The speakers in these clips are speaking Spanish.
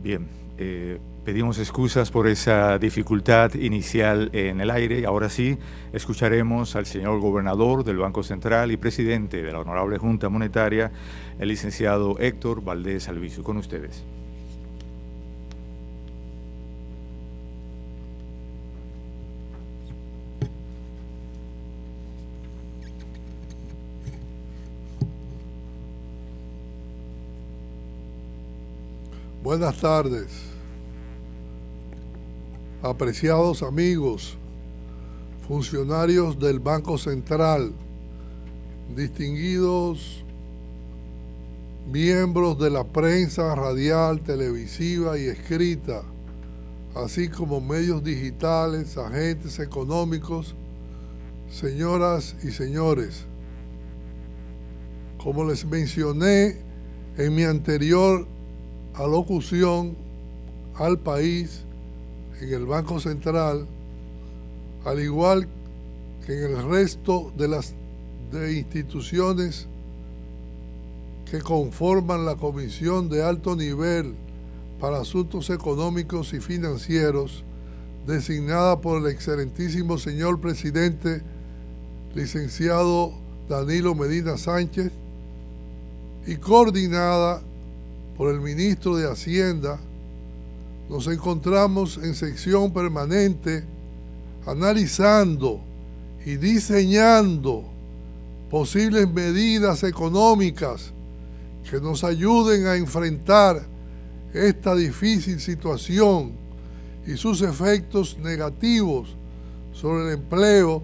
Bien, pedimos excusas por esa dificultad inicial en el aire. Ahora sí, escucharemos al señor gobernador del Banco Central y presidente de la Honorable Junta Monetaria, el licenciado Héctor Valdés Albizu. Con ustedes. Buenas tardes, apreciados amigos, funcionarios del Banco Central, distinguidos miembros de la prensa radial, televisiva y escrita, así como medios digitales, agentes económicos, señoras y señores. Como les mencioné en mi anterior alocución al país en el Banco Central, al igual que en el resto de instituciones que conforman la Comisión de Alto Nivel para Asuntos Económicos y Financieros, designada por el excelentísimo señor presidente, licenciado Danilo Medina Sánchez, y coordinada por el ministro de Hacienda, nos encontramos en sección permanente analizando y diseñando posibles medidas económicas que nos ayuden a enfrentar esta difícil situación y sus efectos negativos sobre el empleo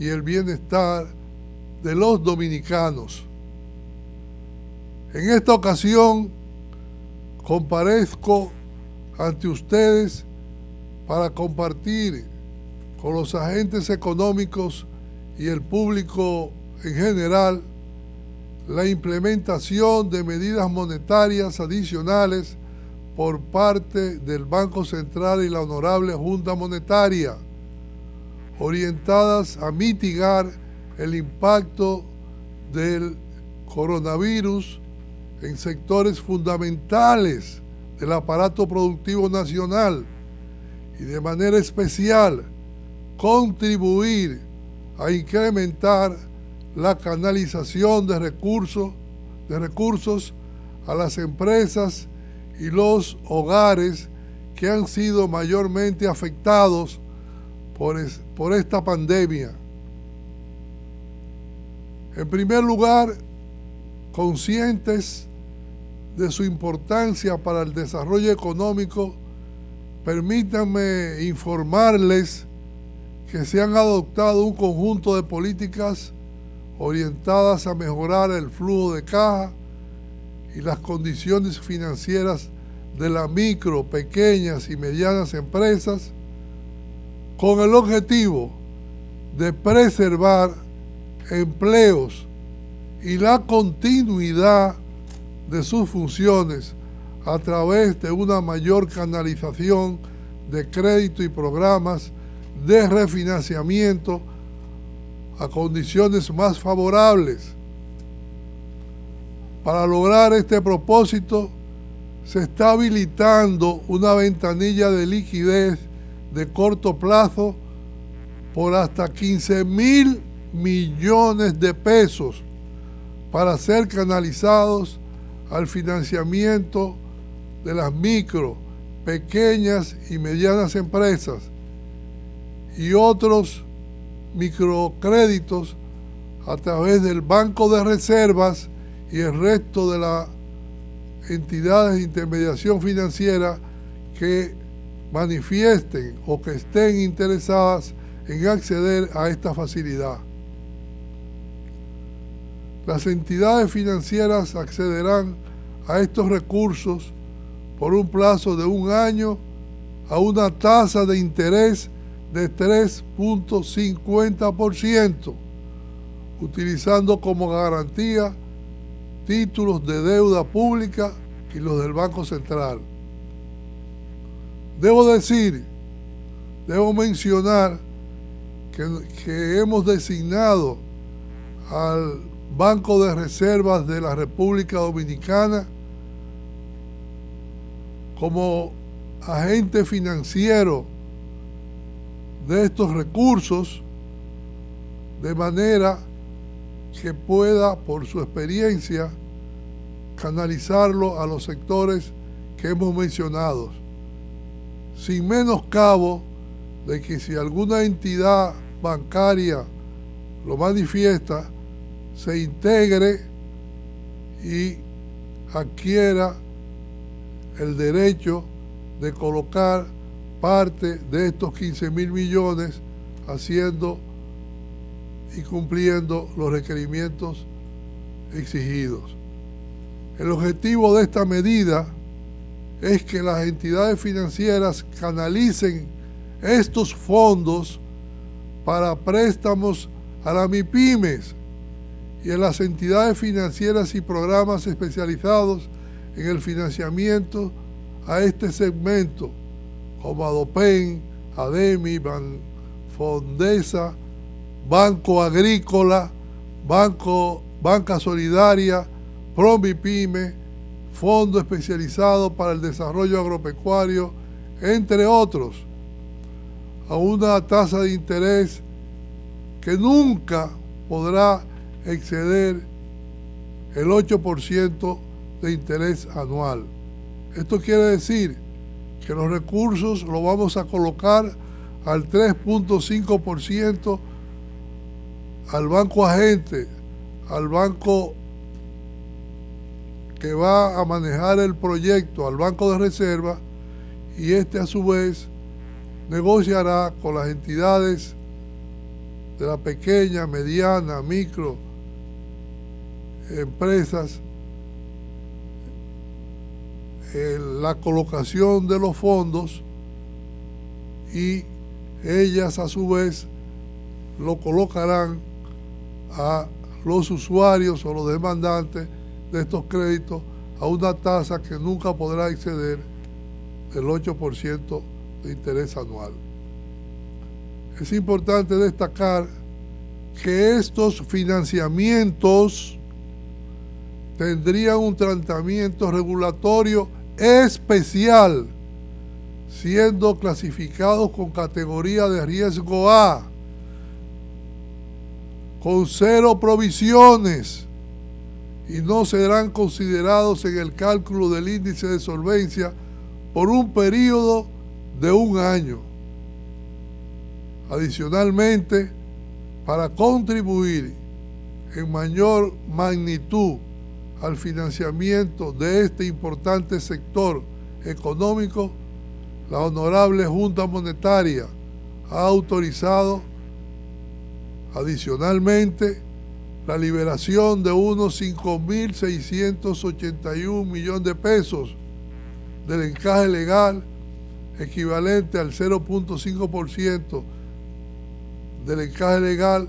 y el bienestar de los dominicanos. En esta ocasión, comparezco ante ustedes para compartir con los agentes económicos y el público en general la implementación de medidas monetarias adicionales por parte del Banco Central y la Honorable Junta Monetaria, orientadas a mitigar el impacto del coronavirus en sectores fundamentales del aparato productivo nacional y de manera especial contribuir a incrementar la canalización de recursos a las empresas y los hogares que han sido mayormente afectados por esta pandemia. En primer lugar, conscientes de su importancia para el desarrollo económico, permítanme informarles que se han adoptado un conjunto de políticas orientadas a mejorar el flujo de caja y las condiciones financieras de las micro, pequeñas y medianas empresas, con el objetivo de preservar empleos y la continuidad de sus funciones a través de una mayor canalización de crédito y programas de refinanciamiento a condiciones más favorables. Para lograr este propósito, se está habilitando una ventanilla de liquidez de corto plazo por hasta 15,000 millones de pesos para ser canalizados al financiamiento de las micro, pequeñas y medianas empresas y otros microcréditos a través del Banco de Reservas y el resto de las entidades de intermediación financiera que manifiesten o que estén interesadas en acceder a esta facilidad. Las entidades financieras accederán a estos recursos por un plazo de 1 año a una tasa de interés de 3.50%, utilizando como garantía títulos de deuda pública y los del Banco Central. Debo mencionar que hemos designado al Banco de Reservas de la República Dominicana como agente financiero de estos recursos, de manera que pueda, por su experiencia, canalizarlo a los sectores que hemos mencionado, sin menoscabo de que si alguna entidad bancaria lo manifiesta, se integre y adquiera el derecho de colocar parte de estos 15.000 millones haciendo y cumpliendo los requerimientos exigidos. El objetivo de esta medida es que las entidades financieras canalicen estos fondos para préstamos a las MIPYMES y a las entidades financieras y programas especializados en el financiamiento a este segmento, como Adopen, ADEMI, Banfondesa, Banco Agrícola, Banca Solidaria, ProMIPYME, Fondo Especializado para el Desarrollo Agropecuario, entre otros, a una tasa de interés que nunca podrá exceder el 8% de interés anual. Esto quiere decir que los recursos los vamos a colocar al 3.5% al banco agente, al banco que va a manejar el proyecto, al banco de reserva, y este a su vez negociará con las entidades de la pequeña, mediana, micro empresas la colocación de los fondos, y ellas a su vez lo colocarán a los usuarios o los demandantes de estos créditos a una tasa que nunca podrá exceder el 8% de interés anual. Es importante destacar que estos financiamientos tendrían un tratamiento regulatorio especial, siendo clasificados con categoría de riesgo A, con 0 provisiones, y no serán considerados en el cálculo del índice de solvencia por un periodo de 1 año. Adicionalmente, para contribuir en mayor magnitud al financiamiento de este importante sector económico, la Honorable Junta Monetaria ha autorizado adicionalmente la liberación de unos 5.681 millones de pesos del encaje legal, equivalente al 0.5% del encaje legal,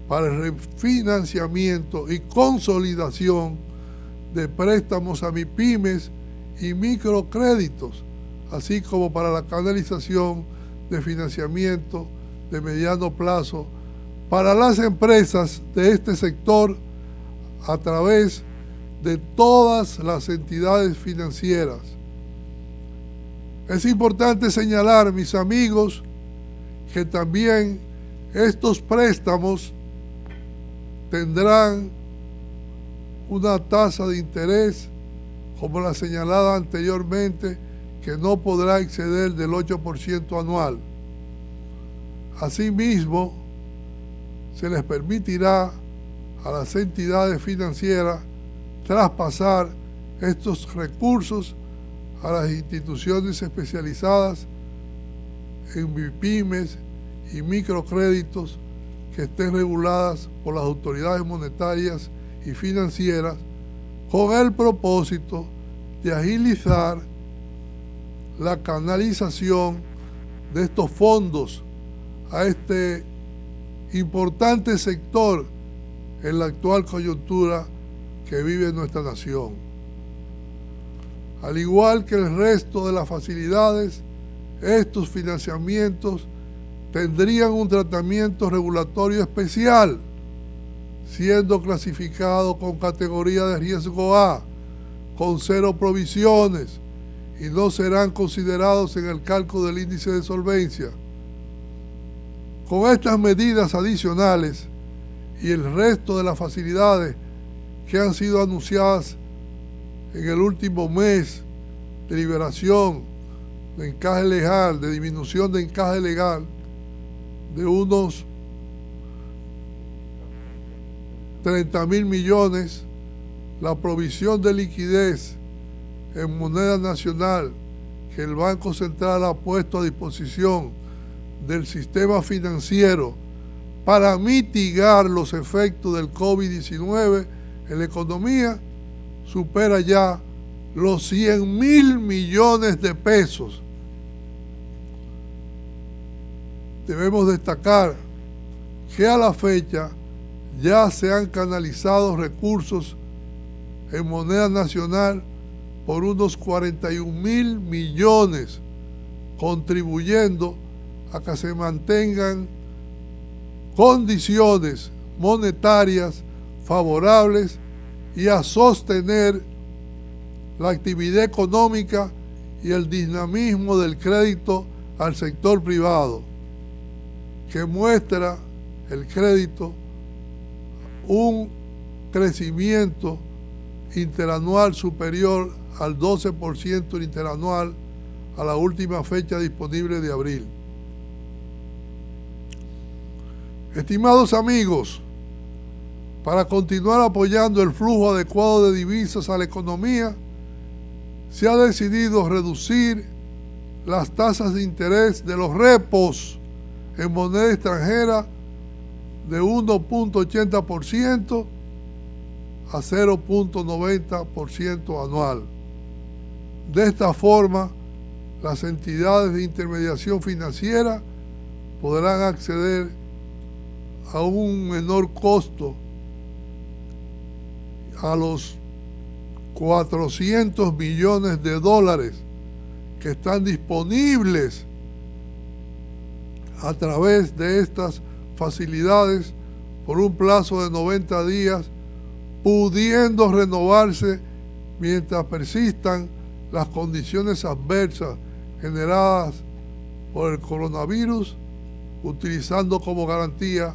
para el refinanciamiento y consolidación de préstamos a MIPYMES y microcréditos, así como para la canalización de financiamiento de mediano plazo para las empresas de este sector a través de todas las entidades financieras. Es importante señalar, mis amigos, que también estos préstamos tendrán una tasa de interés, como la señalada anteriormente, que no podrá exceder del 8% anual. Asimismo, se les permitirá a las entidades financieras traspasar estos recursos a las instituciones especializadas en MIPYMES y microcréditos que estén reguladas por las autoridades monetarias y financieras, con el propósito de agilizar la canalización de estos fondos a este importante sector en la actual coyuntura que vive nuestra nación. Al igual que el resto de las facilidades, estos financiamientos tendrían un tratamiento regulatorio especial, siendo clasificado con categoría de riesgo A, con 0 provisiones y no serán considerados en el cálculo del índice de solvencia. Con estas medidas adicionales y el resto de las facilidades que han sido anunciadas en el último mes de liberación de encaje legal, de disminución de encaje legal, de unos 30.000 millones, la provisión de liquidez en moneda nacional que el Banco Central ha puesto a disposición del sistema financiero para mitigar los efectos del COVID-19 en la economía, supera ya los 100.000 millones de pesos. Debemos destacar que a la fecha ya se han canalizado recursos en moneda nacional por unos 41.000 millones, contribuyendo a que se mantengan condiciones monetarias favorables y a sostener la actividad económica y el dinamismo del crédito al sector privado, que muestra el crédito un crecimiento interanual superior al 12% interanual a la última fecha disponible de abril. Estimados amigos, para continuar apoyando el flujo adecuado de divisas a la economía, se ha decidido reducir las tasas de interés de los repos en moneda extranjera de 1.80% a 0.90% anual. De esta forma, las entidades de intermediación financiera podrán acceder a un menor costo a los 400 millones de dólares que están disponibles a través de estas facilidades por un plazo de 90 días, pudiendo renovarse mientras persistan las condiciones adversas generadas por el coronavirus, utilizando como garantía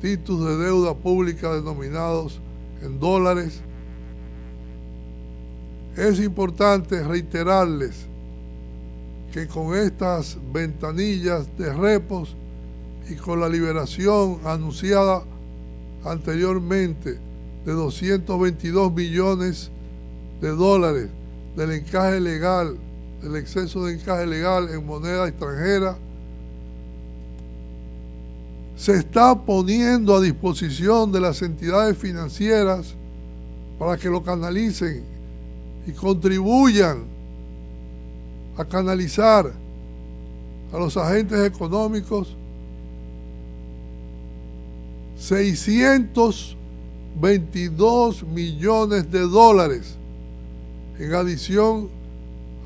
títulos de deuda pública denominados en dólares. Es importante reiterarles que con estas ventanillas de repos y con la liberación anunciada anteriormente de 222 millones de dólares del encaje legal, del exceso de encaje legal en moneda extranjera, se está poniendo a disposición de las entidades financieras para que lo canalicen y contribuyan a canalizar a los agentes económicos 622 millones de dólares en adición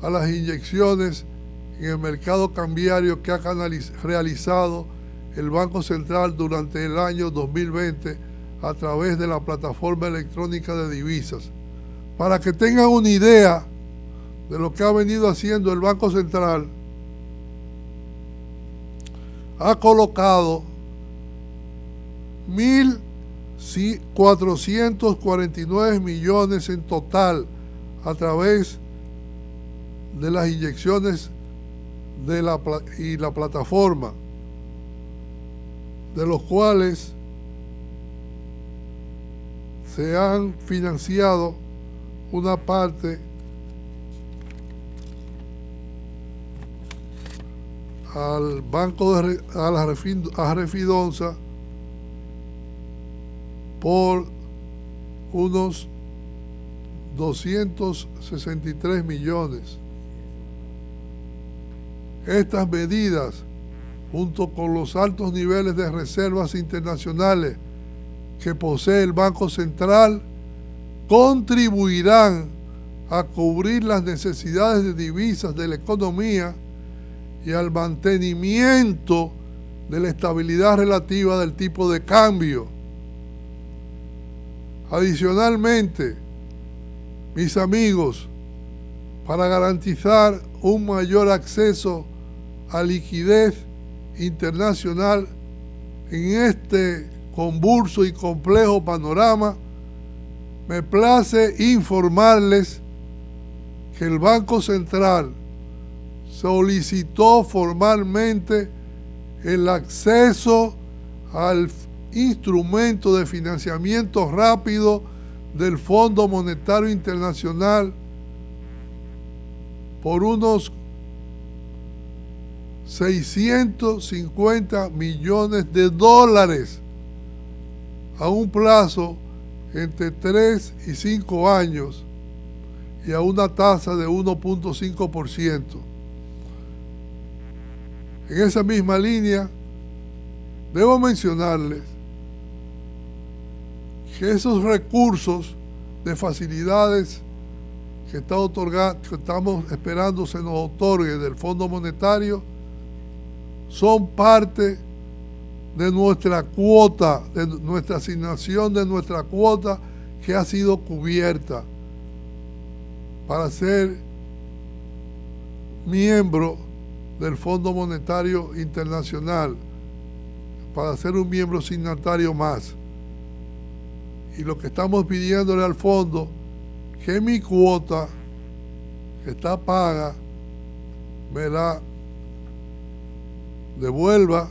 a las inyecciones en el mercado cambiario que ha realizado el Banco Central durante el año 2020 a través de la plataforma electrónica de divisas. Para que tengan una idea de lo que ha venido haciendo el Banco Central, ha colocado 1.449 millones en total a través de las inyecciones de la plataforma, de los cuales se han financiado una parte al banco a Refidonza por unos 263 millones. Estas medidas, junto con los altos niveles de reservas internacionales que posee el Banco Central, contribuirán a cubrir las necesidades de divisas de la economía y al mantenimiento de la estabilidad relativa del tipo de cambio. Adicionalmente, mis amigos, para garantizar un mayor acceso a liquidez internacional en este convulso y complejo panorama, me place informarles que el Banco Central solicitó formalmente el acceso al instrumento de financiamiento rápido del Fondo Monetario Internacional por unos 650 millones de dólares a un plazo entre 3 y 5 años y a una tasa de 1.5%. En esa misma línea, debo mencionarles que esos recursos de facilidades que estamos esperando se nos otorgue del Fondo Monetario son parte de nuestra cuota, de nuestra asignación de nuestra cuota que ha sido cubierta para ser miembro del Fondo Monetario Internacional, para ser un miembro signatario más. Y lo que estamos pidiéndole al fondo, que mi cuota, que está paga, me la devuelva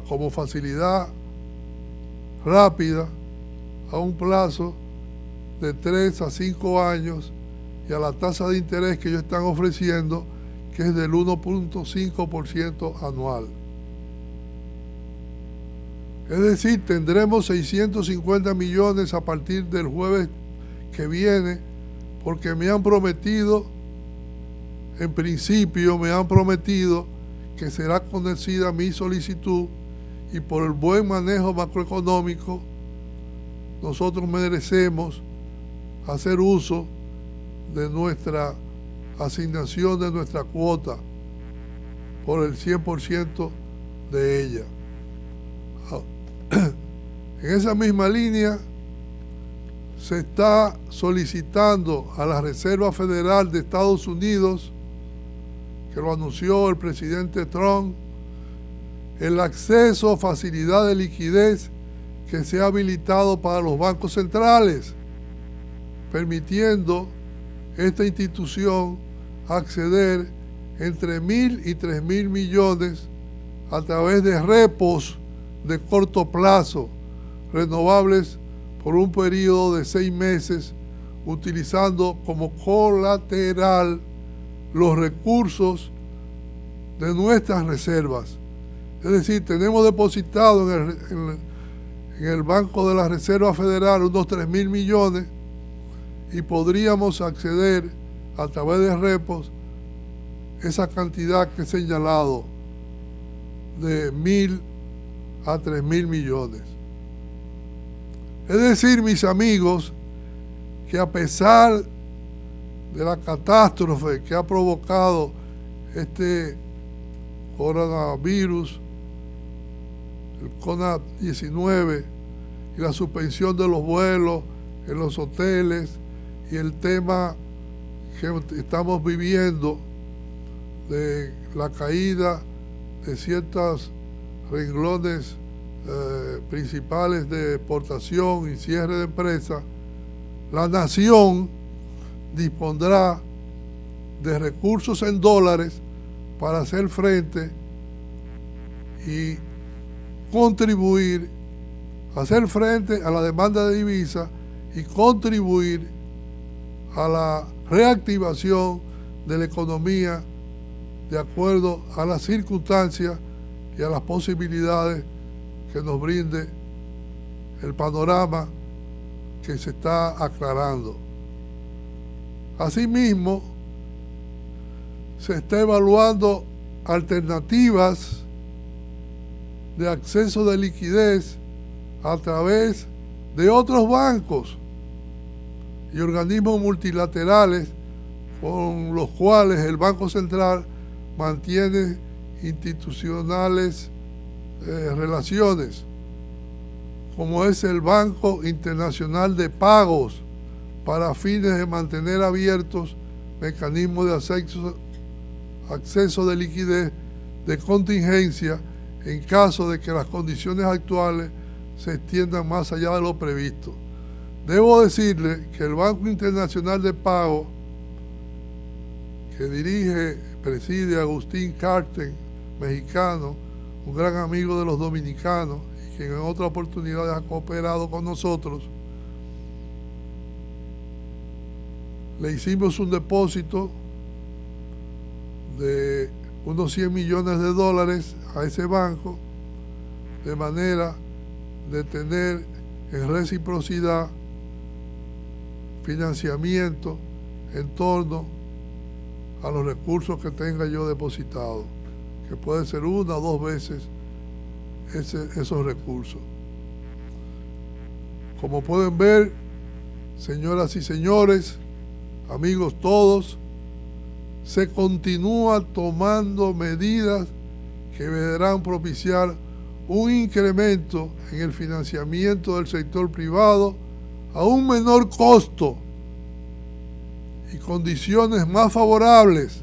como facilidad rápida a un plazo de 3 a 5 años y a la tasa de interés que ellos están ofreciendo, que es del 1.5% anual. Es decir, tendremos 650 millones a partir del jueves que viene, porque me han prometido, en principio me han prometido que será conocida mi solicitud y por el buen manejo macroeconómico nosotros merecemos hacer uso de nuestra asignación de nuestra cuota por el 100% de ella. En esa misma línea se está solicitando a la Reserva Federal de Estados Unidos, que lo anunció el presidente Trump, el acceso a facilidad de liquidez que se ha habilitado para los bancos centrales, permitiendo esta institución acceder entre 1.000 y 3.000 millones a través de repos de corto plazo, renovables por un periodo de 6 meses, utilizando como colateral los recursos de nuestras reservas. Es decir, tenemos depositado en el Banco de la Reserva Federal unos 3.000 millones y podríamos acceder a través de repos esa cantidad que he señalado de 1.000 a 3.000 millones. Es decir, mis amigos, que a pesar de la catástrofe que ha provocado este coronavirus, el COVID-19, y la suspensión de los vuelos en los hoteles y el tema que estamos viviendo de la caída de ciertos renglones principales de exportación y cierre de empresas, la nación dispondrá de recursos en dólares para hacer frente y contribuir, hacer frente a la demanda de divisas y contribuir a la reactivación de la economía de acuerdo a las circunstancias y a las posibilidades que nos brinde el panorama que se está aclarando. Asimismo, se está evaluando alternativas de acceso de liquidez a través de otros bancos y organismos multilaterales con los cuales el Banco Central mantiene institucionales relaciones, como es el Banco Internacional de Pagos, para fines de mantener abiertos mecanismos de acceso de liquidez de contingencia en caso de que las condiciones actuales se extiendan más allá de lo previsto. Debo decirle que el Banco Internacional de Pago, que preside Agustín Carten, mexicano, un gran amigo de los dominicanos y que en otras oportunidades ha cooperado con nosotros, le hicimos un depósito de unos 100 millones de dólares a ese banco, de manera de tener en reciprocidad financiamiento en torno a los recursos que tenga yo depositados, que puede ser una o dos veces esos recursos. Como pueden ver, señoras y señores, amigos todos, se continúa tomando medidas que deberán propiciar un incremento en el financiamiento del sector privado a un menor costo y condiciones más favorables,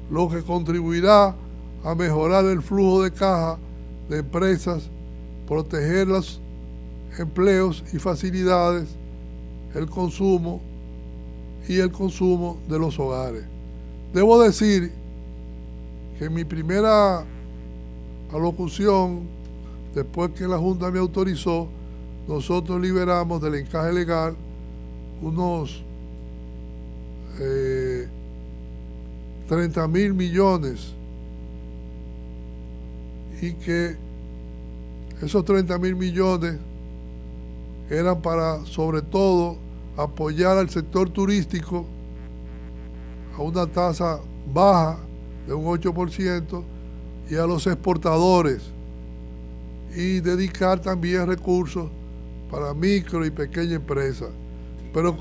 lo que contribuirá a mejorar el flujo de caja de empresas, proteger los empleos y facilidades, el consumo y el consumo de los hogares. Debo decir que en mi primera alocución, después que la Junta me autorizó, nosotros liberamos del encaje legal unos 30.000 millones y que esos 30.000 millones eran para, sobre todo, apoyar al sector turístico a una tasa baja de un 8% y a los exportadores, y dedicar también recursos para micro y pequeña empresa, pero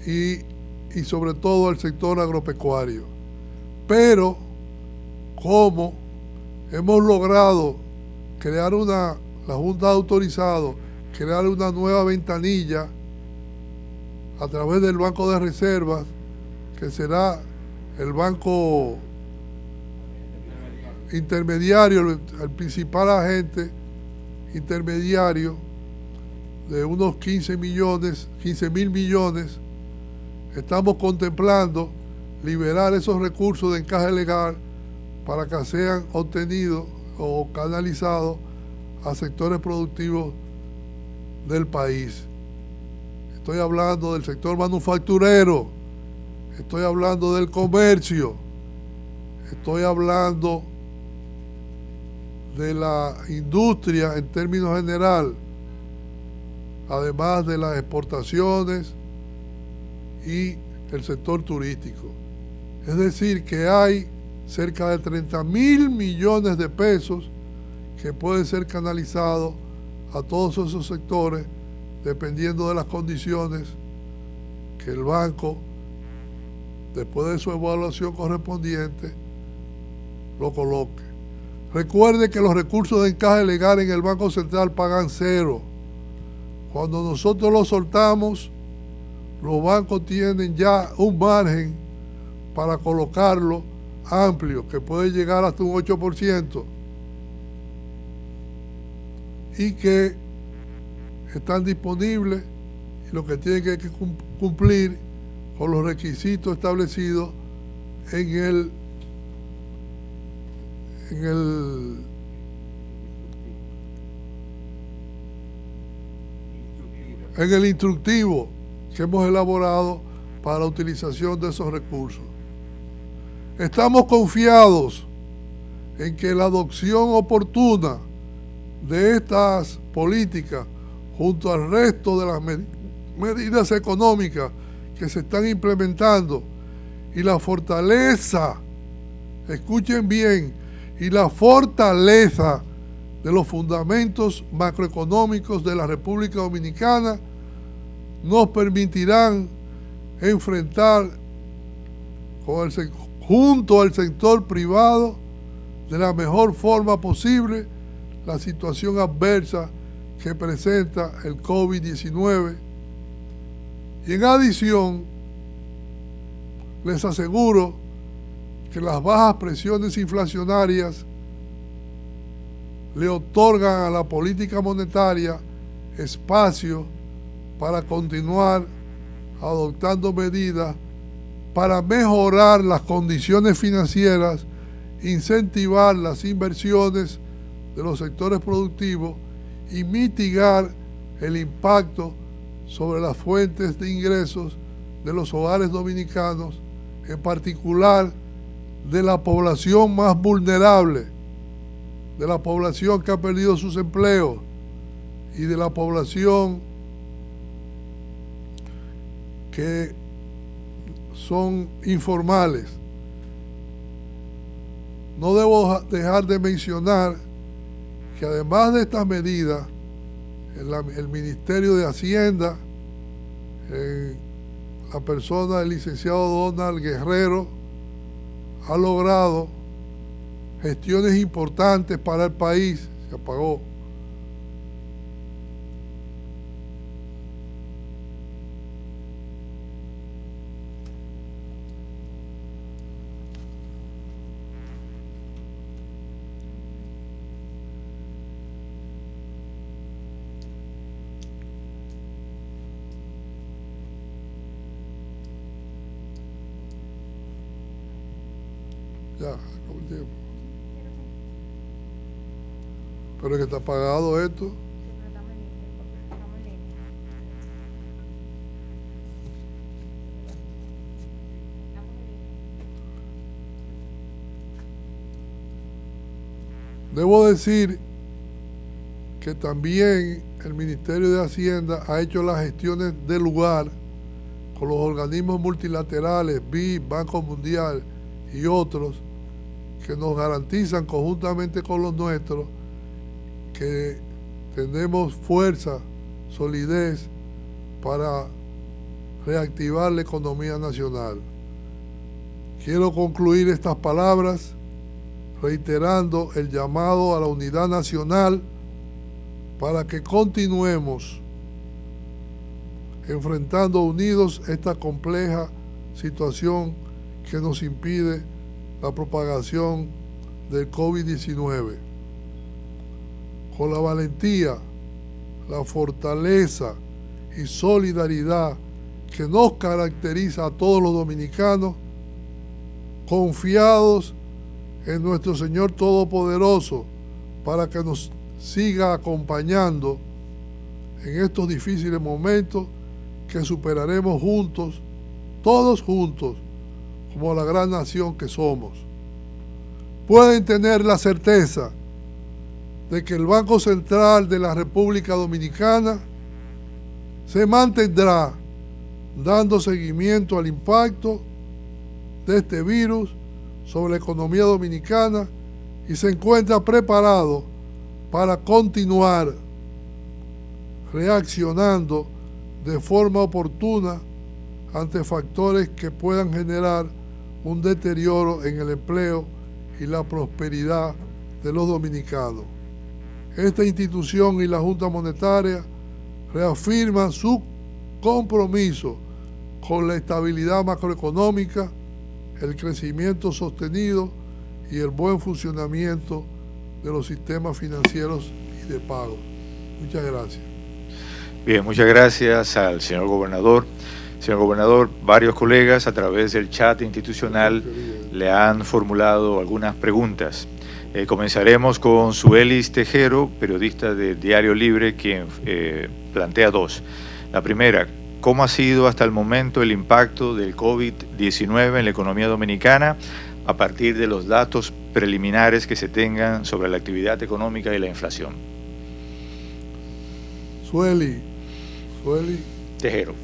y sobre todo al sector agropecuario. Pero como hemos logrado crear la Junta ha autorizado crear una nueva ventanilla a través del Banco de Reservas, que será el banco intermediario, el principal agente intermediario de unos 15.000 millones, estamos contemplando liberar esos recursos de encaje legal para que sean obtenidos o canalizados a sectores productivos del país. Estoy hablando del sector manufacturero, estoy hablando del comercio, estoy hablando de la industria en términos general, además de las exportaciones y el sector turístico. Es decir, que hay cerca de 30.000 millones de pesos que pueden ser canalizados a todos esos sectores, dependiendo de las condiciones que el banco, después de su evaluación correspondiente, lo coloque. Recuerde que los recursos de encaje legal en el Banco Central pagan cero. Cuando nosotros los soltamos, los bancos tienen ya un margen para colocarlo amplio, que puede llegar hasta un 8%, y que están disponibles, y lo que tienen que cumplir con los requisitos establecidos en el instructivo que hemos elaborado para la utilización de esos recursos. Estamos confiados en que la adopción oportuna de estas políticas, junto al resto de las medidas económicas que se están implementando, y la fortaleza, escuchen bien, y la fortaleza de los fundamentos macroeconómicos de la República Dominicana, nos permitirán enfrentar junto al sector privado de la mejor forma posible la situación adversa que presenta el COVID-19 Y en adición, les aseguro que las bajas presiones inflacionarias le otorgan a la política monetaria espacio para continuar adoptando medidas para mejorar las condiciones financieras, incentivar las inversiones de los sectores productivos y mitigar el impacto sobre las fuentes de ingresos de los hogares dominicanos, en particular de la población más vulnerable, de la población que ha perdido sus empleos y de la población que son informales. No debo dejar de mencionar que además de estas medidas, el Ministerio de Hacienda, la persona del licenciado Donald Guerrero, ha logrado gestiones importantes para el país. Se apagó. Ya, acabó el tiempo. Pero es que está apagado esto. Debo decir que también el Ministerio de Hacienda ha hecho las gestiones del lugar con los organismos multilaterales, BID, Banco Mundial y otros, que nos garantizan conjuntamente con los nuestros que tenemos fuerza, solidez para reactivar la economía nacional. Quiero concluir estas palabras reiterando el llamado a la unidad nacional para que continuemos enfrentando unidos esta compleja situación que nos impide la propagación del COVID-19. Con la valentía, la fortaleza y solidaridad que nos caracteriza a todos los dominicanos, confiados en nuestro Señor Todopoderoso para que nos siga acompañando en estos difíciles momentos que superaremos juntos, todos juntos, como la gran nación que somos. Pueden tener la certeza de que el Banco Central de la República Dominicana se mantendrá dando seguimiento al impacto de este virus sobre la economía dominicana y se encuentra preparado para continuar reaccionando de forma oportuna ante factores que puedan generar un deterioro en el empleo y la prosperidad de los dominicanos. Esta institución y la Junta Monetaria reafirman su compromiso con la estabilidad macroeconómica, el crecimiento sostenido y el buen funcionamiento de los sistemas financieros y de pago. Muchas gracias. Bien, muchas gracias al señor gobernador. Señor gobernador, varios colegas a través del chat institucional le han formulado algunas preguntas. Comenzaremos con Suelis Tejero, periodista de Diario Libre, quien plantea dos. La primera, ¿cómo ha sido hasta el momento el impacto del COVID-19 en la economía dominicana a partir de los datos preliminares que se tengan sobre la actividad económica y la inflación? Sueli Tejero.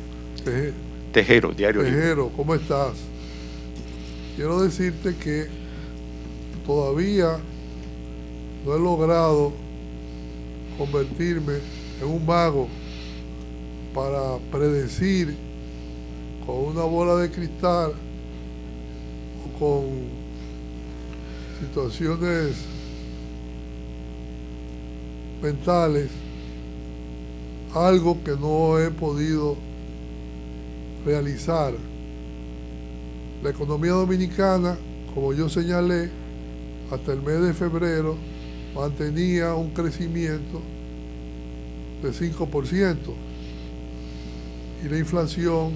Tejero, Diario Libre. Tejero, ¿cómo estás? Quiero decirte que todavía no he logrado convertirme en un mago para predecir con una bola de cristal o con situaciones mentales algo que no he podido realizar. La economía dominicana, como yo señalé, hasta el mes de febrero mantenía un crecimiento de 5% y la inflación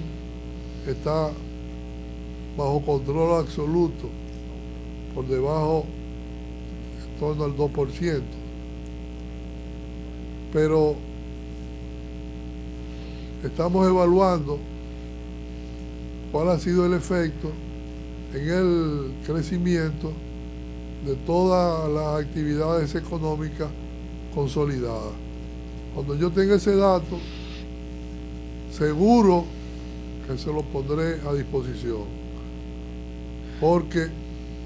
está bajo control absoluto, por debajo, en torno al 2%. Pero estamos evaluando cuál ha sido el efecto en el crecimiento de todas las actividades económicas consolidadas. Cuando yo tenga ese dato, seguro que se lo pondré a disposición, porque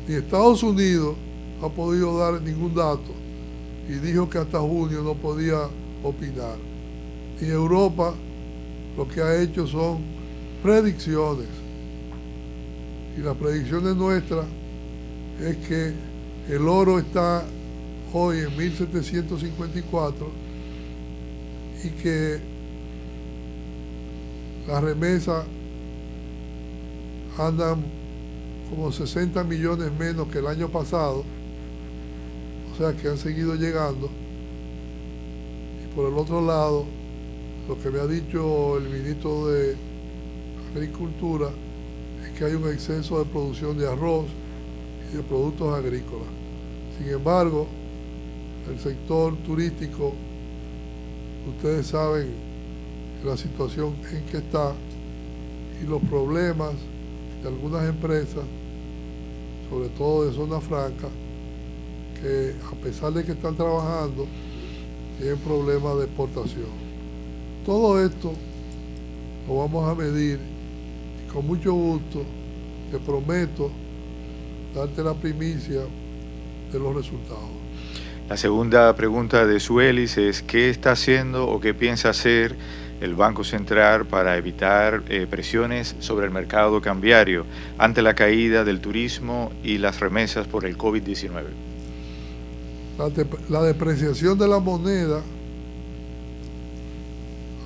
ni Estados Unidos ha podido dar ningún dato y dijo que hasta junio no podía opinar. Y Europa lo que ha hecho son predicciones. Y las predicciones nuestras es que el oro está hoy en 1754 y que las remesas andan como 60 millones menos que el año pasado, o sea que han seguido llegando. Y por el otro lado, lo que me ha dicho el ministro de Agricultura es que hay un exceso de producción de arroz y de productos agrícolas. Sin embargo, el sector turístico, ustedes saben la situación en que está y los problemas de algunas empresas, sobre todo de zona franca, que a pesar de que están trabajando, tienen problemas de exportación. Todo esto lo vamos a medir y con mucho gusto te prometo darte la primicia de los resultados. La segunda pregunta de Suelis es: ¿qué está haciendo o qué piensa hacer el Banco Central para evitar presiones sobre el mercado cambiario ante la caída del turismo y las remesas por el COVID-19? La depreciación de la moneda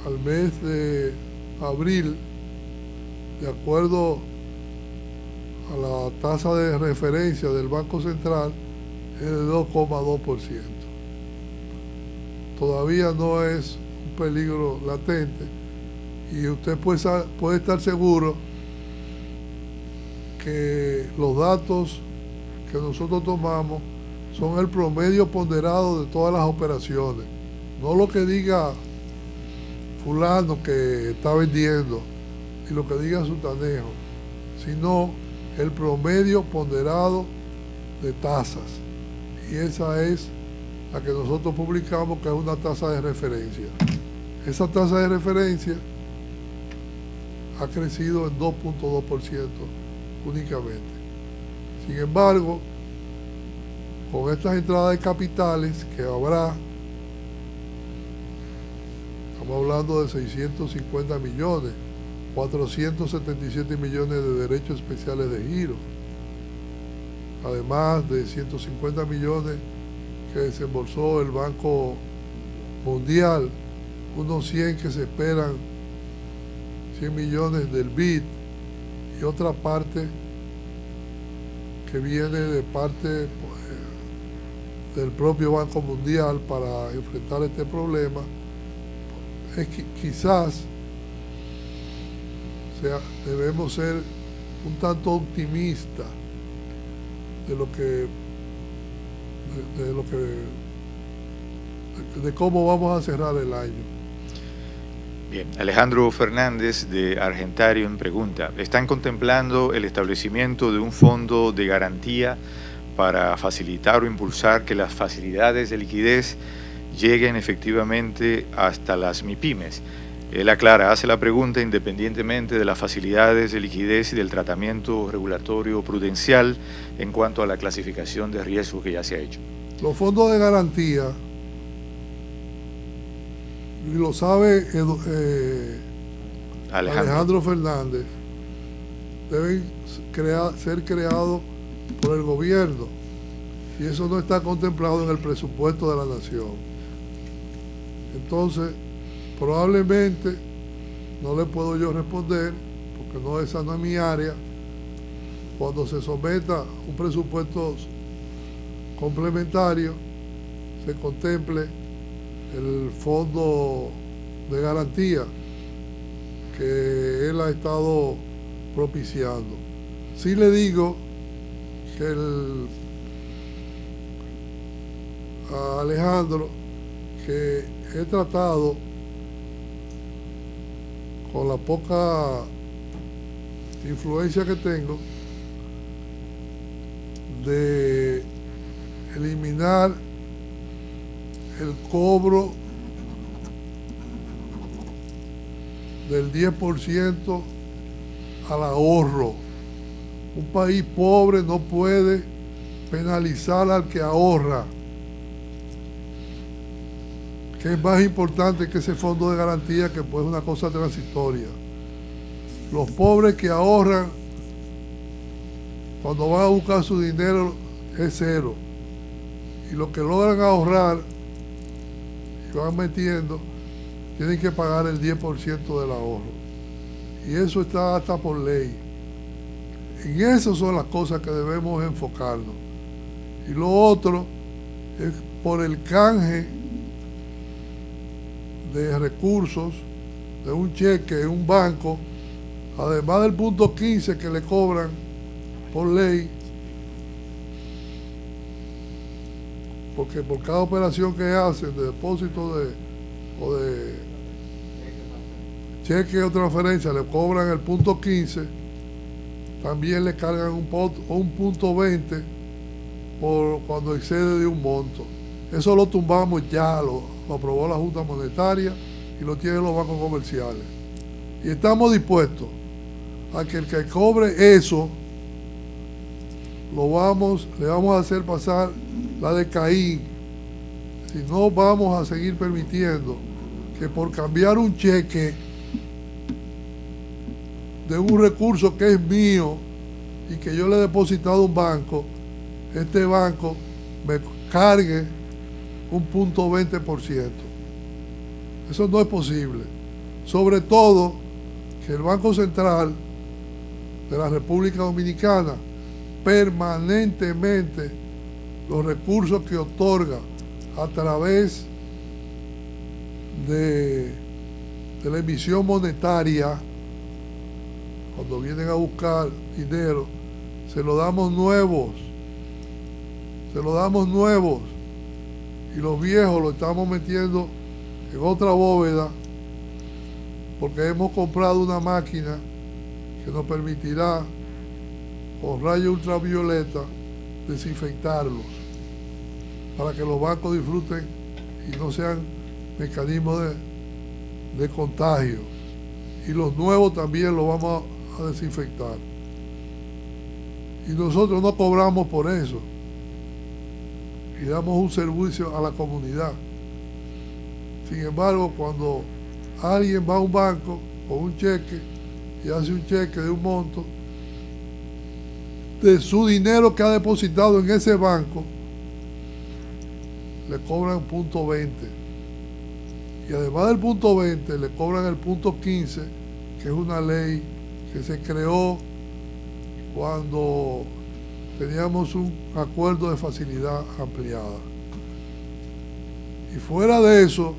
al mes de abril, de acuerdo a la tasa de referencia del Banco Central, es de 2,2%. Todavía no es un peligro latente y usted puede estar seguro que los datos que nosotros tomamos son el promedio ponderado de todas las operaciones, no lo que diga fulano que está vendiendo y lo que diga Sutanejo, sino el promedio ponderado de tasas. Y esa es la que nosotros publicamos, que es una tasa de referencia. Esa tasa de referencia ha crecido en 2,2% únicamente. Sin embargo, con estas entradas de capitales que habrá, estamos hablando de 650 millones, 477 millones de derechos especiales de giro, además de 150 millones que desembolsó el Banco Mundial, unos 100 que se esperan, 100 millones del BID y otra parte que viene de parte del propio Banco Mundial para enfrentar este problema. Es que quizás debemos ser un tanto optimistas de cómo vamos a cerrar el año. Bien, Alejandro Fernández de Argentarium pregunta: ¿están contemplando el establecimiento de un fondo de garantía para facilitar o impulsar que las facilidades de liquidez lleguen efectivamente hasta las MIPYMES? Él aclara, hace la pregunta independientemente de las facilidades de liquidez y del tratamiento regulatorio prudencial en cuanto a la clasificación de riesgo que ya se ha hecho. Los fondos de garantía, y lo sabe Alejandro Fernández, deben ser creados por el gobierno y eso no está contemplado en el presupuesto de la nación. Entonces, probablemente, no le puedo yo responder porque esa no es mi área, cuando se someta un presupuesto complementario, se contemple el fondo de garantía que él ha estado propiciando. Sí le digo que a Alejandro, que he tratado con la poca influencia que tengo de eliminar el cobro del 10% al ahorro. Un país pobre no puede penalizar al que ahorra, que es más importante que ese fondo de garantía, que pues es una cosa transitoria. Los pobres que ahorran, cuando van a buscar su dinero, es cero. Y los que logran ahorrar y van metiendo, tienen que pagar el 10% del ahorro. Y eso está hasta por ley. En eso son las cosas que debemos enfocarnos. Y lo otro es por el canje de recursos de un cheque en un banco, además del punto 15 que le cobran por ley, porque por cada operación que hacen de depósito o de cheque o transferencia le cobran el punto 15, también le cargan un punto 20 por cuando excede de un monto. Eso lo tumbamos ya, lo aprobó la Junta Monetaria y lo tienen los bancos comerciales. Y estamos dispuestos a que el que cobre eso, le vamos a hacer pasar la de Caín. Si no, vamos a seguir permitiendo que por cambiar un cheque de un recurso que es mío y que yo le he depositado a un banco, este banco me cargue un punto 20%. Eso no es posible. Sobre todo que el Banco Central de la República Dominicana permanentemente los recursos que otorga a través de la emisión monetaria, cuando vienen a buscar dinero, se lo damos nuevos, y los viejos lo estamos metiendo en otra bóveda, porque hemos comprado una máquina que nos permitirá con rayos ultravioleta desinfectarlos, para que los bancos disfruten y no sean mecanismos de contagio. Y los nuevos también los vamos a desinfectar. Y nosotros no cobramos por eso. Y damos un servicio a la comunidad. Sin embargo, cuando alguien va a un banco con un cheque y hace un cheque de un monto, de su dinero que ha depositado en ese banco, le cobran punto 20. Y además del punto 20, le cobran el punto 15, que es una ley que se creó cuando teníamos un acuerdo de facilidad ampliada. Y fuera de eso,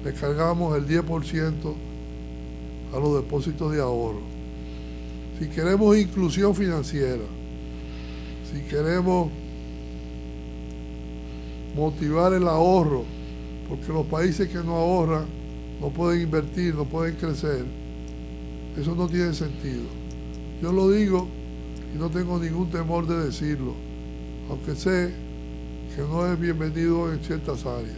le cargamos el 10% a los depósitos de ahorro. Si queremos inclusión financiera, si queremos motivar el ahorro, porque los países que no ahorran no pueden invertir, no pueden crecer, eso no tiene sentido. Yo lo digo y no tengo ningún temor de decirlo, aunque sé que no es bienvenido en ciertas áreas.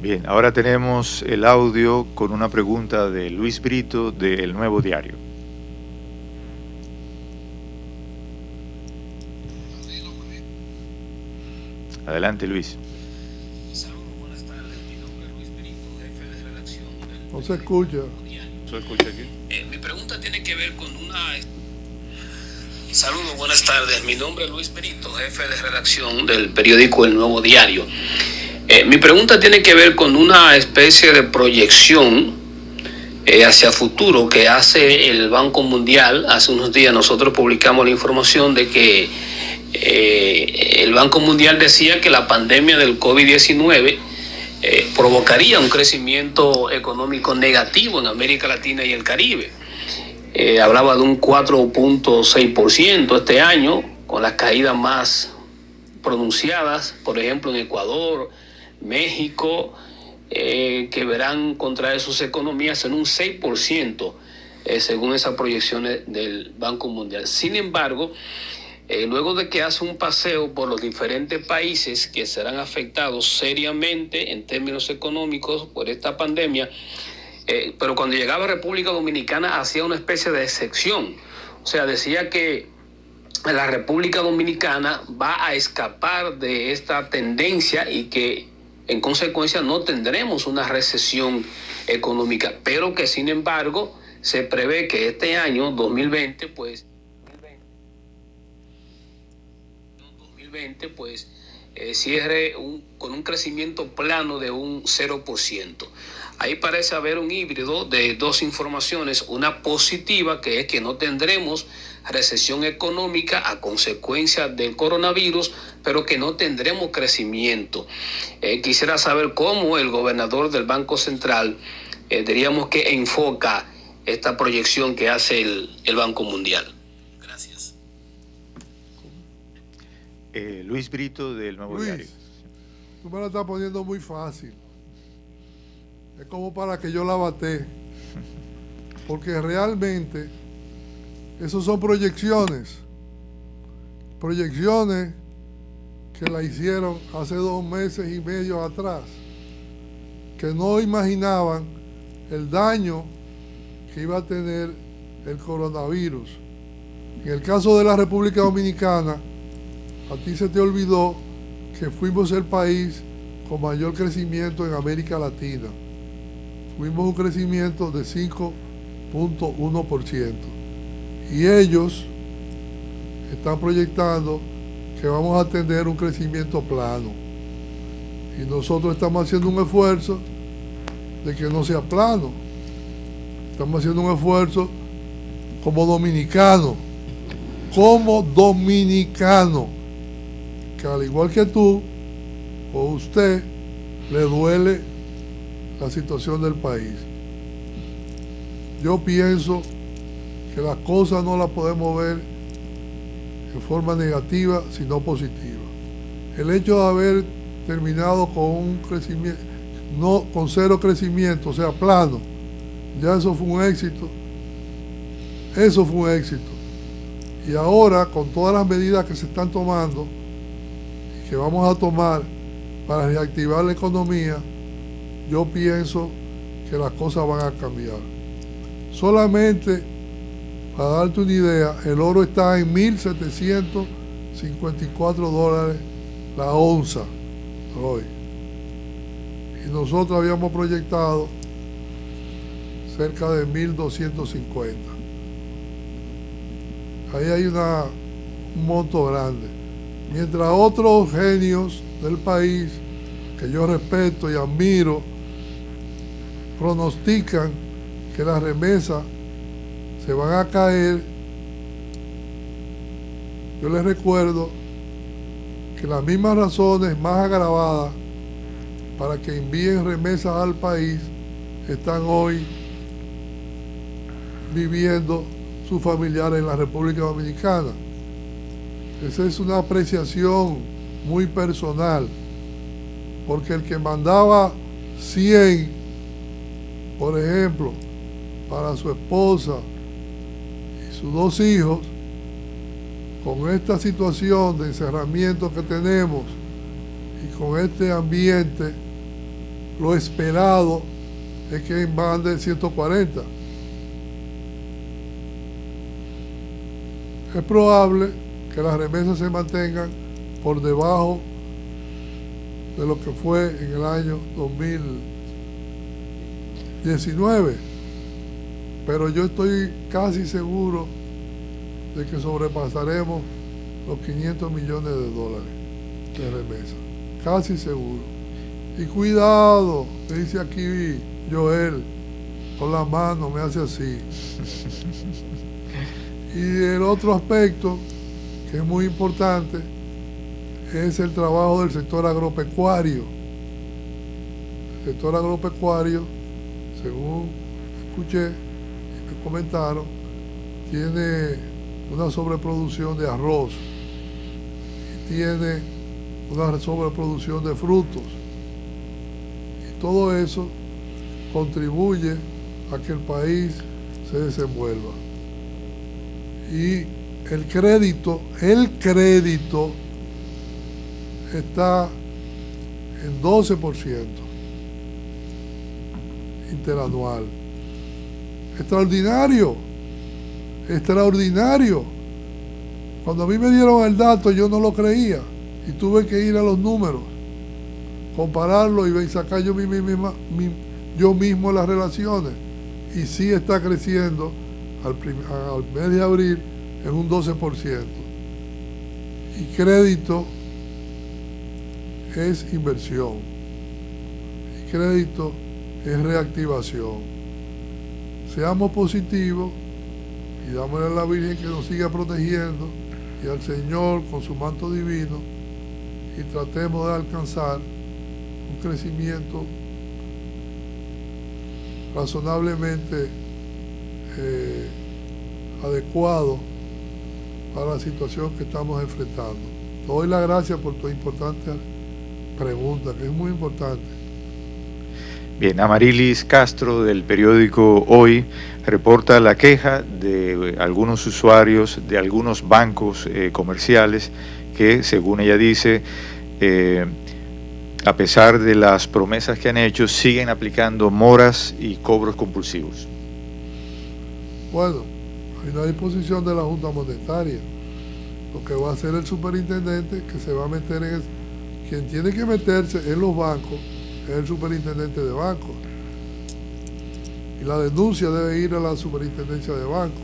Bien, ahora tenemos el audio con una pregunta de Luis Brito de El Nuevo Diario. Adelante, Luis. Saludos, buenas tardes. Mi nombre es Luis Brito, jefe de redacción del No se escucha. ¿Se escucha aquí? Mi pregunta tiene que ver con una... Saludos, buenas tardes. Mi nombre es Luis Brito, jefe de redacción del periódico El Nuevo Diario. Mi pregunta tiene que ver con una especie de proyección hacia futuro que hace el Banco Mundial. Hace unos días nosotros publicamos la información de que el Banco Mundial decía que la pandemia del COVID-19 provocaría un crecimiento económico negativo en América Latina y el Caribe. Hablaba de un 4.6% este año, con las caídas más pronunciadas, por ejemplo, en Ecuador, México, que verán contraer sus economías en un 6%, según esas proyecciones del Banco Mundial. Sin embargo, luego de que hace un paseo por los diferentes países que serán afectados seriamente en términos económicos por esta pandemia, pero cuando llegaba a República Dominicana hacía una especie de excepción. O sea, decía que la República Dominicana va a escapar de esta tendencia y que en consecuencia no tendremos una recesión económica, pero que sin embargo se prevé que este año 2020 cierre con un crecimiento plano de un 0%. Ahí parece haber un híbrido de dos informaciones, una positiva, que es que no tendremos recesión económica a consecuencia del coronavirus, pero que no tendremos crecimiento. Quisiera saber cómo el gobernador del Banco Central, diríamos que enfoca esta proyección que hace el Banco Mundial. Gracias. Luis Brito, del Nuevo Diario. Tú me la estás poniendo muy fácil. Es como para que yo la bate. Porque realmente esos son proyecciones. Proyecciones que la hicieron hace 2 meses y medio atrás. Que no imaginaban el daño que iba a tener el coronavirus. En el caso de la República Dominicana, a ti se te olvidó que fuimos el país con mayor crecimiento en América Latina. Tuvimos un crecimiento de 5.1%. Y ellos están proyectando que vamos a tener un crecimiento plano. Y nosotros estamos haciendo un esfuerzo de que no sea plano. Estamos haciendo un esfuerzo como dominicano, que al igual que tú o usted, le duele la situación del país. Yo pienso que las cosas no las podemos ver en forma negativa, sino positiva. El hecho de haber terminado con un crecimiento, no con 0 crecimiento, o sea, plano, ya eso fue un éxito. Eso fue un éxito. Y ahora, con todas las medidas que se están tomando y que vamos a tomar para reactivar la economía, yo pienso que las cosas van a cambiar. Solamente, para darte una idea, el oro está en $1,754 la onza hoy. Y nosotros habíamos proyectado cerca de 1,250. Ahí hay un monto grande. Mientras otros genios del país, que yo respeto y admiro, pronostican que las remesas se van a caer, yo les recuerdo que las mismas razones más agravadas para que envíen remesas al país están hoy viviendo sus familiares en la República Dominicana. Esa es una apreciación muy personal, porque el que mandaba 100, por ejemplo, para su esposa y sus 2 hijos, con esta situación de encerramiento que tenemos y con este ambiente, lo esperado es que mande 140. Es probable que las remesas se mantengan por debajo de lo que fue en el año 2019, pero yo estoy casi seguro de que sobrepasaremos los $500 millones de remesas, casi seguro. Y cuidado, dice aquí Joel, con la mano, me hace así. Y el otro aspecto que es muy importante es el trabajo del sector agropecuario. El sector agropecuario, según escuché y me comentaron, tiene una sobreproducción de arroz y tiene una sobreproducción de frutos. Y todo eso contribuye a que el país se desenvuelva. Y el crédito está en 12% interanual. Extraordinario. Cuando a mí me dieron el dato yo no lo creía y tuve que ir a los números, compararlo y sacar yo mismo las relaciones. Y sí está creciendo al mes de abril en un 12%. Y crédito es inversión. Y crédito es reactivación. Seamos positivos y dámosle a la Virgen que nos siga protegiendo y al Señor con su manto divino y tratemos de alcanzar un crecimiento razonablemente adecuado para la situación que estamos enfrentando. Te doy las gracias por tu importante pregunta, que es muy importante. Bien, Amarilis Castro del periódico Hoy reporta la queja de algunos usuarios de algunos bancos comerciales que, según ella dice, a pesar de las promesas que han hecho, siguen aplicando moras y cobros compulsivos. Bueno, hay una disposición de la Junta Monetaria. Lo que va a hacer el superintendente, que se va a meter en eso. Quien tiene que meterse en los bancos es el superintendente de bancos. Y la denuncia debe ir a la superintendencia de bancos.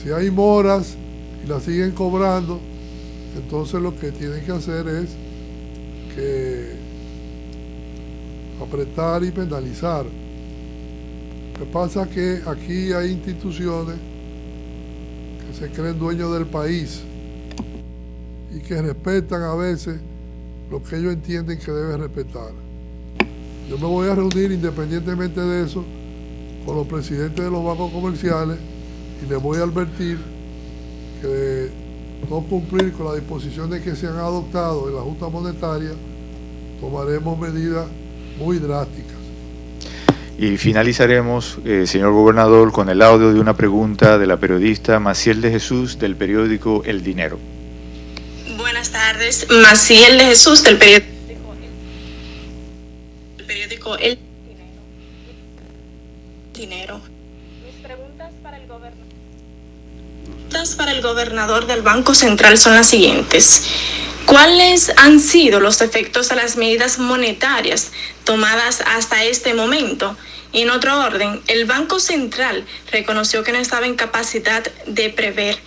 Si hay moras y las siguen cobrando, entonces lo que tienen que hacer es que apretar y penalizar. Lo que pasa es que aquí hay instituciones que se creen dueños del país y que respetan a veces lo que ellos entienden que deben respetar. Yo me voy a reunir independientemente de eso con los presidentes de los bancos comerciales y les voy a advertir que de no cumplir con las disposiciones que se han adoptado en la Junta Monetaria, tomaremos medidas muy drásticas. Y finalizaremos, señor gobernador, con el audio de una pregunta de la periodista Maciel de Jesús del periódico El Dinero. Buenas tardes, Maciel de Jesús del periódico El Dinero. Mis preguntas para el gobernador del Banco Central son las siguientes. ¿Cuáles han sido los efectos de las medidas monetarias tomadas hasta este momento? Y en otro orden, el Banco Central reconoció que no estaba en capacidad de prever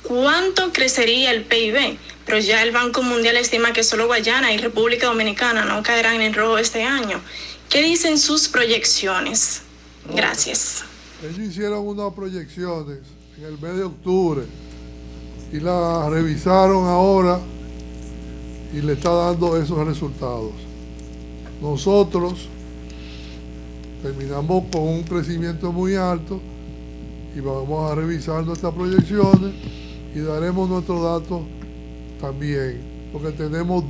cuánto crecería el PIB, pero ya el Banco Mundial estima que solo Guayana y República Dominicana no caerán en rojo este año. ¿Qué dicen sus proyecciones? Gracias. Ellos hicieron unas proyecciones en el mes de octubre y las revisaron ahora y le está dando esos resultados. Nosotros terminamos con un crecimiento muy alto y vamos a revisar nuestras proyecciones y daremos nuestros datos también, porque tenemos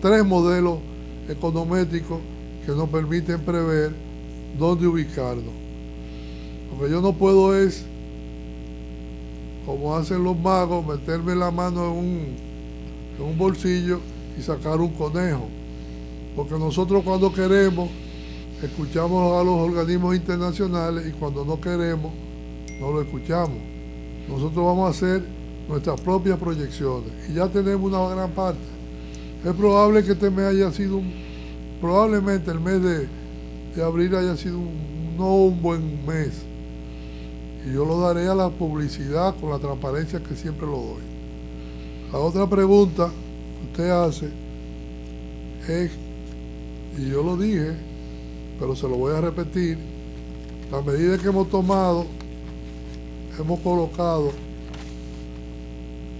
tres modelos econométricos que nos permiten prever dónde ubicarnos. Lo que yo no puedo es, como hacen los magos, meterme la mano en un bolsillo y sacar un conejo, porque nosotros cuando queremos escuchamos a los organismos internacionales y cuando no queremos no lo escuchamos. Nosotros vamos a hacer nuestras propias proyecciones y ya tenemos una gran parte. Es probable que este mes haya sido probablemente el mes de abril haya sido no un buen mes, y yo lo daré a la publicidad con la transparencia que siempre lo doy. La otra pregunta que usted hace es, y yo lo dije, pero se lo voy a repetir, La medida que hemos tomado, hemos colocado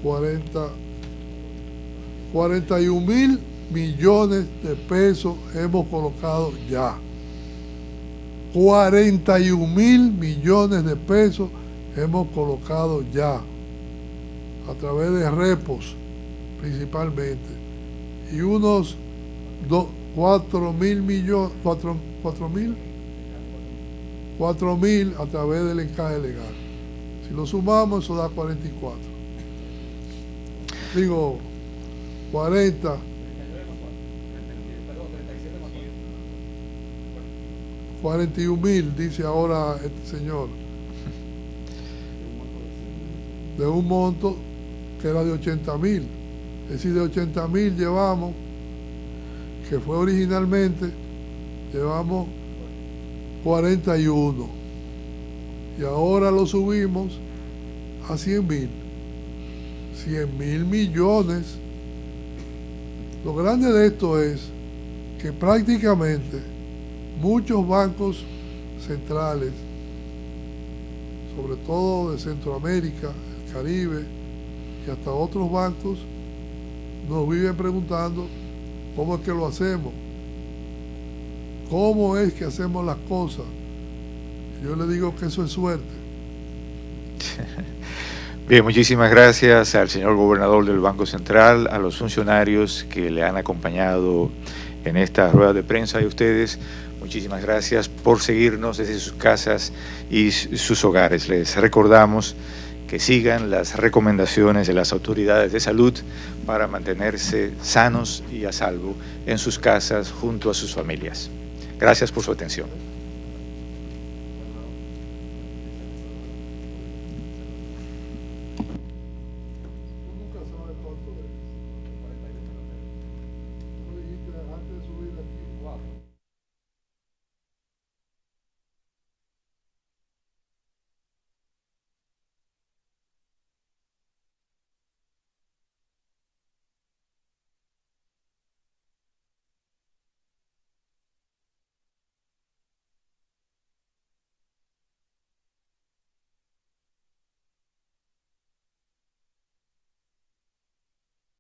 41 mil millones de pesos hemos colocado ya. 41 mil millones de pesos hemos colocado ya, a través de repos principalmente, y unos 4 mil millones, 4 mil a través del encaje legal. Si lo sumamos, eso da 44. Digo, 40. 41 mil, dice ahora este señor, de un monto que era de 80 mil. Es decir, de 80 mil llevamos, que fue originalmente, llevamos 41. Y ahora lo subimos a 100 mil. 100 mil millones. Lo grande de esto es que prácticamente muchos bancos centrales, sobre todo de Centroamérica, el Caribe y hasta otros bancos, nos viven preguntando cómo es que lo hacemos, cómo es que hacemos las cosas. Yo le digo que eso es suerte. Bien, muchísimas gracias al señor gobernador del Banco Central, a los funcionarios que le han acompañado en esta rueda de prensa y a ustedes. Muchísimas gracias por seguirnos desde sus casas y sus hogares. Les recordamos que sigan las recomendaciones de las autoridades de salud para mantenerse sanos y a salvo en sus casas junto a sus familias. Gracias por su atención.